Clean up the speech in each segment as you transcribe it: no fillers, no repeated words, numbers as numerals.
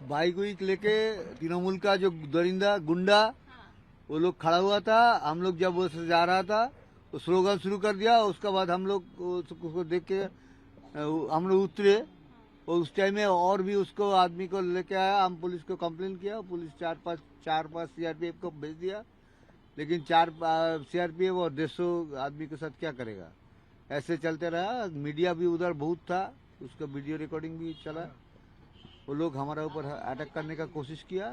Bike वाइक लेके तृणमूल का जो दरिंदा गुंडा वो लोग खड़ा हुआ था। हम लोग जब वो से जा रहा था वो स्लोगन शुरू कर दिया। उसके बाद हम लोग उसको देख के हम लोग उतरे और उस टाइम में और भी उसको आदमी को लेके आया। हम पुलिस को कंप्लेन किया। पुलिस चार पांच सीआरपीएफ को भेज दिया। लेकिन चार सीआरपीएफ और 150 आदमी के साथ क्या करेगा। ऐसे चलते रहा। मीडिया भी उधर बहुत था, उसका वीडियो रिकॉर्डिंग भी चला। वो लोग हमारा ऊपर अटैक करने का कोशिश किया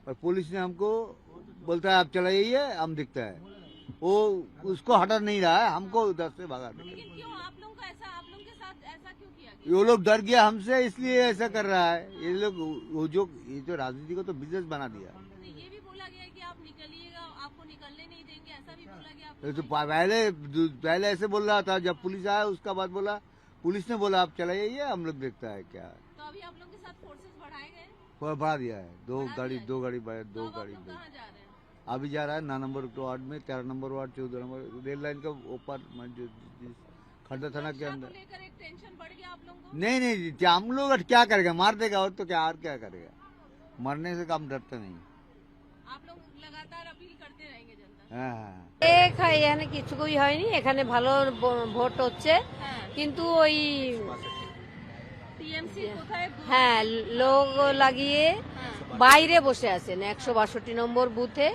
और पुलिस ने हमको बोलता है आप चलाइए, हम दिखता है। वो उसको हटा नहीं रहा है, हमको उधर से भगा दे। लेकिन क्यों आप लोगों का ऐसा, आप लोगों के साथ ऐसा क्यों किया गया? ये लोग डर गया हमसे, इसलिए ऐसा कर रहा है। ये लोग ये जो राजनीति को तो बिजनेस बना दिया। ये भी बोला गया है कि आप निकलिएगा, आपको निकलने नहीं देंगे, ऐसा भी बोला गया तो पहले ऐसे बोल रहा था। जब पुलिस आया उसका बाद बोला, पुलिस ने बोला आप चलाइए, हम लोग देखता है क्या। तो अभी आप लोगों के साथ फोर्सेस बढ़ाए गए? बढ़ा दिया है। दो गाड़ी तो अब कहाँ जा रहे हैं? अभी जा रहा है 9 नंबर वार्ड में, 13 number ward, 14 number rail line का ऊपर जो खड्डा थाना के अंदर। लेकर एक टेंशन बढ़ गया आप लोगों को? नहीं क्या हम लोग क्या करेगा, मार देगा और तो क्या, और क्या करेगा। मरने से कम डरते नहीं। आप लोग लगातार अपील करते रहेंगे जनता? हाँ। এখানে কিছুই হয়নি, এখানে ভালো ভোট হচ্ছে, কিন্তু ওই টিএমসি কোথায়? হ্যাঁ লোক লাগিয়ে বাইরে বসে আছেন 162 নম্বর বুথে।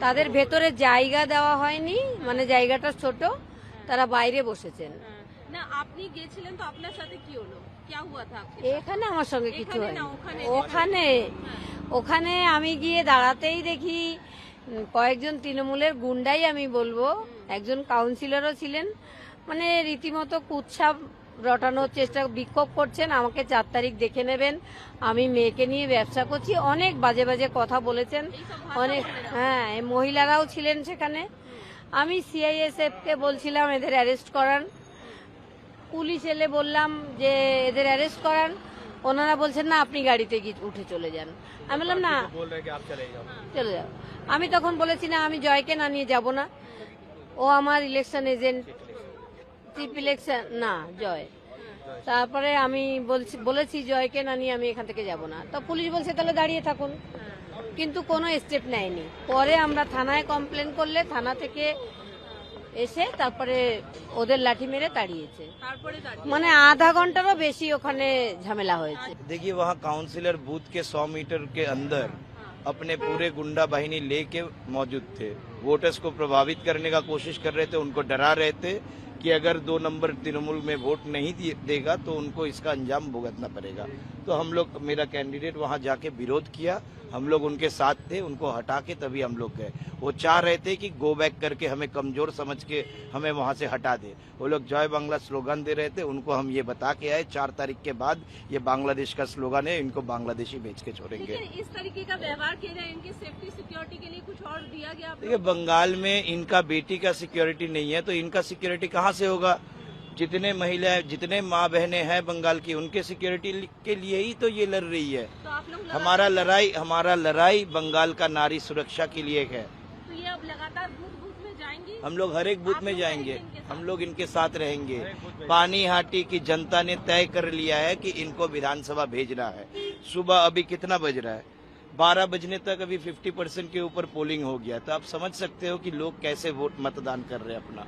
তাদের ভেতরে জায়গা দেওয়া হয়নি, মানে জায়গাটা ছোট, তারা বাইরে বসেছেন। না আপনি গিয়েছিলেন তো, আপনার সাথে কি হলো, क्या हुआ था आपके? এখানে আমার সঙ্গে কিছু এখানে হয়নি। না, ওখানে ওখানে ওখানে আমি গিয়ে দাঁড়াতেই দেখি কয়েকজন তৃণমূলের গুন্ডাই আমি বলবো, একজন কাউন্সিলরও ছিলেন, মানে রীতিমতো কুৎসা রটানোর চেষ্টা, বিক্ষোভ করছেন। আমাকে 4 তারিখ দেখে নেবেন, আমি মেয়েকে নিয়ে ব্যবসা করছি, অনেক বাজে বাজে কথা বলেছেন অনেক। হ্যাঁ মহিলারাও ছিলেন সেখানে। আমি সিআইএসএফ কে বলছিলাম এদের অ্যারেস্ট করান, পুলিশ এলে বললাম যে এদের অ্যারেস্ট করান, ওনারা বলছেন না আপনি গাড়িতে উঠে চলে যান। আমি বললাম না চলে যাও। আমি তখন বলেছি না আমি জয়কে না নিয়ে যাব না, ও আমার ইলেকশন এজেন্ট, চিফ ইলেকশন না জয়। তারপরে আমি বলেছি জয়কে না নিয়ে আমি এখান থেকে যাব না। তো পুলিশ বলছে তাহলে দাঁড়িয়ে থাকুন, কিন্তু কোনো স্টেপ নেয়নি। পরে আমরা থানায় কমপ্লেন করলে থানা থেকে এসে তারপরে ওদের লাঠি মেরে তাড়িয়েছে। মানে आधा ঘন্টারও বেশি ওখানে ঝামেলা হয়েছে। देखिए वहाँ काउंसिलर बूथ के 100 मीटर के अंदर अपने पूरे गुंडा बाहिनी लेके मौजूद थे। वोटर्स को प्रभावित करने का कोशिश कर रहे थे, उनको डरा रहे थे कि अगर 2 नंबर तृणमूल में वोट नहीं देगा तो उनको इसका अंजाम भुगतना पड़ेगा। तो हम लोग, मेरा कैंडिडेट वहां जाके विरोध किया, हम लोग उनके साथ थे, उनको हटा के तभी हम लोग गए। वो चाह रहे थे कि गो बैक करके हमें कमजोर समझ के हमें वहां से हटा दे। वो लोग जय बांग्ला स्लोगन दे रहे थे, उनको हम ये बता के आए 4 तारीख के बाद ये बांग्लादेश का स्लोगन है, इनको बांग्लादेशी बेच के छोड़ेंगे। इस तरीके का व्यवहार किया जाए, इनकी सेफ्टी सिक्योरिटी के लिए कुछ और दिया गया? देखिए बंगाल में इनका बेटी का सिक्योरिटी नहीं है तो इनका सिक्योरिटी कहाँ से होगा। जितने महिलाएं, जितने माँ बहनें हैं बंगाल की, उनके सिक्योरिटी के लिए ही तो ये लड़ रही है। तो आप लोग हमारा लड़ाई बंगाल का नारी सुरक्षा के लिए है। तो ये अब लगातार बूथ बूथ में जाएंगी? हम लोग हर एक बूथ में जाएंगे, हम लोग इनके साथ रहेंगे। पानीहाटी की जनता ने तय कर लिया है कि इनको विधानसभा भेजना है। सुबह अभी कितना बज रहा है, 12 बजने तक अभी 50% के ऊपर पोलिंग हो गया। तो आप समझ सकते हो कि लोग कैसे वोट मतदान कर रहे हैं अपना।